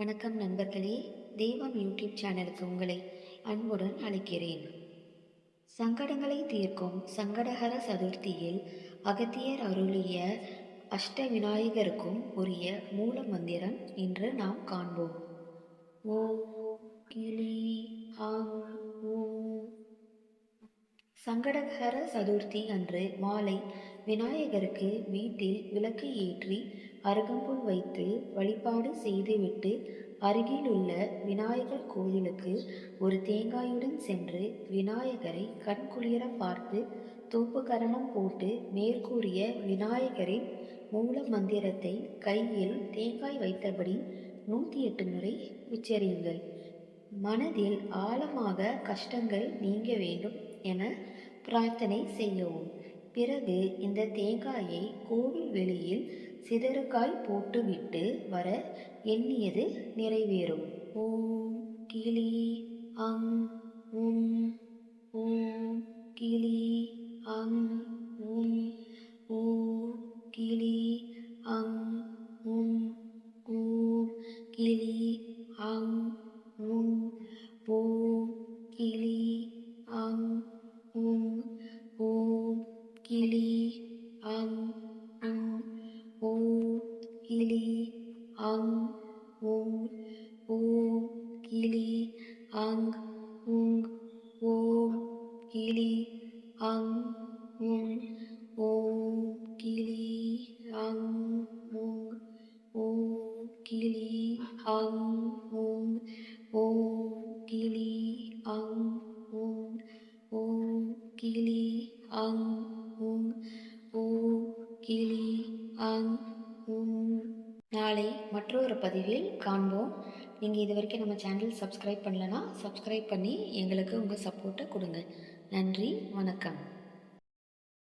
வணக்கம் நண்பர்களே, தெய்வம் யூடியூப் சேனலுக்கு உங்களை அன்புடன் அழைக்கிறேன். சங்கடங்களை தீர்க்கும் சங்கடஹர சதுர்த்தியில் அகத்தியர் அருளிய அஷ்ட விநாயகருக்கும் உரிய மூல மந்திரம் இன்று நாம் காண்போம். ஓம் கிளி ஆம் ஓம். சங்கடஹர சதுர்த்தி அன்று மாலை விநாயகருக்கு வீட்டில் விளக்கு ஏற்றி அருகம்புல் வைத்து வழிபாடு செய்துவிட்டு அருகிலுள்ள விநாயகர் கோயிலுக்கு ஒரு தேங்காயுடன் சென்று விநாயகரை கண்குளிர பார்த்து தூப்புக்கரணம் போட்டு மேற்கூறிய விநாயகரின் மூல மந்திரத்தை கையில் தேங்காய் வைத்தபடி 108 முறை உச்சரியுங்கள். மனதில் ஆழமாக கஷ்டங்கள் நீங்க வேண்டும் என பிரார்த்தனை செய்யவும். பிறகு இந்த தேங்காயை கோவில் வெளியில் சிதறுகாய் போட்டுவிட்டு வர எண்ணியது நிறைவேறும். ஓம் கிளி அங் உம் ஓம் கிளி அங் உம் ஓம் கிளி அங் உம் ஓம் கிளி அங் உம் ஓம் கிளி அங் உம் ஓம் கிளி அங் உம் ஓம் கிளி அங் உம் ஓம் கிளி அங் உம் ஓம் கிளி அங் உம் ஓம் கிளி அங் உம் ஓம் கிளி அங் உம் ஓம் கிளி அங் உம் ஓம் கிளி அங் உம் ஓம் கிளி அங் உம். நாளை மற்றொரு பதிவில் காண்போம். நீங்கள் இது வரைக்கும் நம்ம சேனல் சப்ஸ்கிரைப் பண்ணலன்னா சப்ஸ்கிரைப் பண்ணி எங்களுக்கு உங்கள் சப்போர்ட்டை கொடுங்க. நன்றி, வணக்கம்.